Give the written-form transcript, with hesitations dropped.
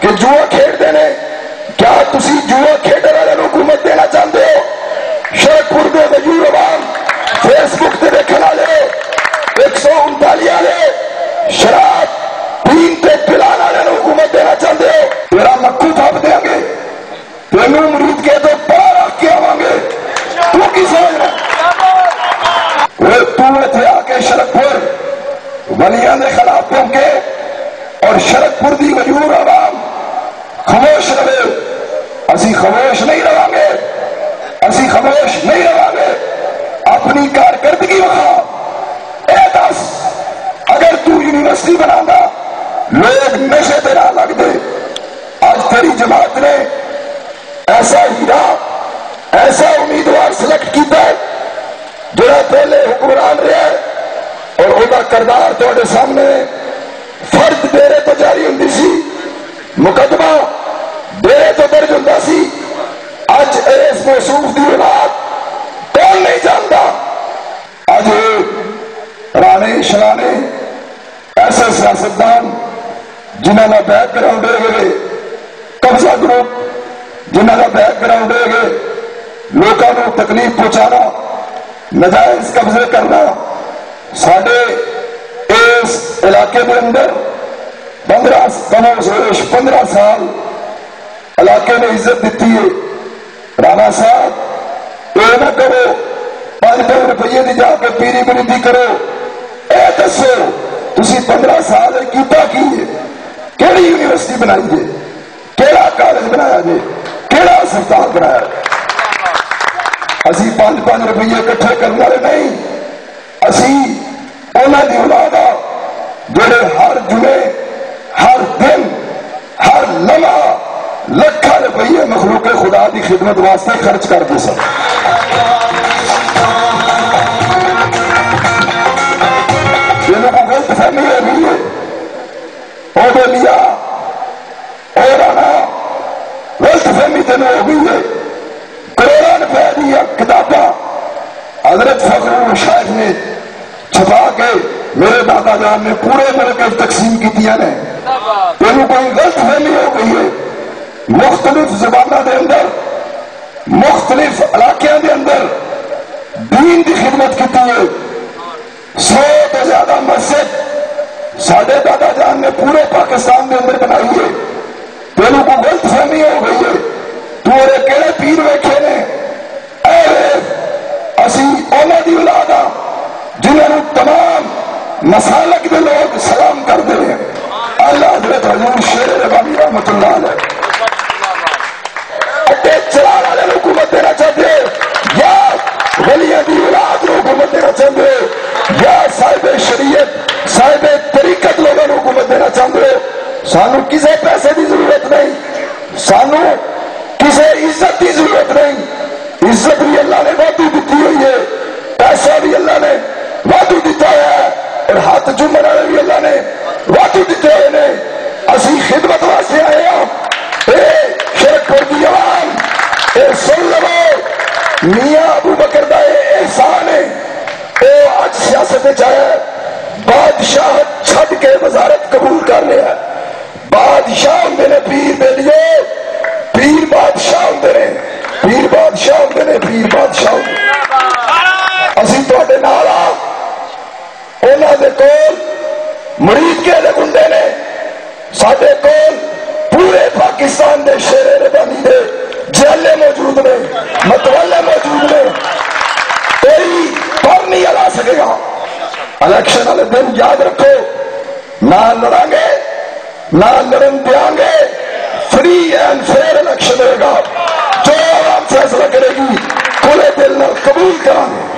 کہ جوا کھیڈتے ہیں. کیا تسی جوا کھیڈن والوں حکومت دینا چاہتے ہو؟ شرکپور کے غیور عوام فیس بک سے دیکھنے والے 139 والے شراب پین تے پلانے والوں حکومت دینا چاہتے ہو؟ تیرا مکھو تھپ دیں گے، تینوں مرید کے تو پار رکھ کے آواں گے. تو کی سمجھ رہا تو اتنے آ کے شرکپور ولیاں کے خلاف پھونکے اور شرکپور کی غیور عوام خاموش رہے. اسی خاموش نہیں رہاں گے، اسی خاموش نہیں رہاں گے. اپنی کارکردگی وہاں اے دس، اگر تو یونیورسٹی بنا دا لوگ نشے تے نہ لگ دے. آج تیری جماعت نے ایسا ہیرا، ایسا امیدوار سلیکٹ کیتا ہے جڑا پہلے حکمران رہا ہے اور وہ کردار تھوڑے سامنے فرد ڈیرے تو جاری ہوں سی، مقدمہ ڈیرے تو درج ہوں سی. اج اس موصوف دی اولاد کون نہیں جانتا. اج رانے شرانے ایسے سیاستدان جنہوں کا بیک گراؤنڈ ہے گئے، قبضہ گروپ جنہوں کا بیک گراؤنڈ ہے گئے، لوگوں کو تکلیف پہنچانا، نجائز قبضے کرنا. ساڈے اس علاقے کے اندر 15 سال علاقے نے عزت دیتی ہے. رانا صاحب یہ نہ کرو 5 روپیے کی جا کے پیری بریدی کرو. اے دسو تسی 15 سال کیتا کی ہے؟ کیڑی یونیورسٹی بنائی ہے؟ کیڑا کالج بنایا جے؟ کیڑا ہسپتال بنایا؟ اسی 5 روپیے اکٹھے کرنے والے نہیں. اسی انہوں کی اولاد جڑے ہر جمعے، ہر دن، ہر لمحہ لکھاں روپیے مخلوق خدا کی خدمت واسطے خرچ کرتے سن. جنہوں کو غلط فہمی ہو گئی ہے اور لیا اور آنا غلط فہمی تین ہو گئی ہے. کروڑوں روپے کی کتاباں حضرت فخر شاہد نے چھپا کے میرے دادا جان نے پورے ملک تقسیم کی نے. تینوں کوئی غلط فہمی ہو گئی ہے. مختلف زبانوں کے اندر، مختلف علاقوں کے اندر دین کی خدمت کی ہے. 100 تو زیادہ مسجد ساڈے دادا جان نے پورے پاکستان کے اندر بنائی ہے. تینوں کو غلط فہمی ہو گئی ہے. تو کہڑے پیر ویکھے نے؟ اسی انہوں کی اولاد ہاں جنہوں تمام مسالک کے لوگ سلام کرتے ہیں. اللہ حضرت حضور شیر ربانی رحمت اللہ علیہ اڈے چلا والے حکومت دینا چاہتے یا ولیاں دی اولاد کو حکومت دینا چاہتے یا صاحب شریعت صاحب طریقت لوگوں کو حکومت دینا چاہتے ہو؟ سانو کسی پیسے کی ضرورت نہیں، سانو کسی عزت کی ضرورت نہیں. عزت بھی اللہ نے وعدو دیتی ہوئی ہے، پیسہ بھی اللہ نے وعدو دیتا ہے اور ہاتھ چومن والے بھی اللہ نے وعدو دیتے ہوئے نے. اسی خدمت واسطے آئے ہاں. شرکپور کی عوام سن لو، میاں ابو بکر دا احسان ہے. وہ آج سیاست چاہے بادشاہ چھڈ کے وزارت قبول کر لیا. بادشاہ ہوں نے پیر دے لیے، پیر بادشاہ ہوں نے، پیر بادشاہ ہوں نے، پیر بادشاہ ہوں. اسی تے نال انہوں دے کول مرید کے گنڈے نے، سڈے کول پورے پاکستان دے شیر ربانی دے جیلے موجود نے، متولے موجود نے. کوئی پر نہیں ہلا سکے گا. الیکشن والے دن یاد رکھو، نہ لڑیں گے نہ لڑن دیں گے. فری اینڈ فیئر الیکشن ہوگا. جو عوام فیصلہ کرے گی کھلے دل نہ قبول کریں گے.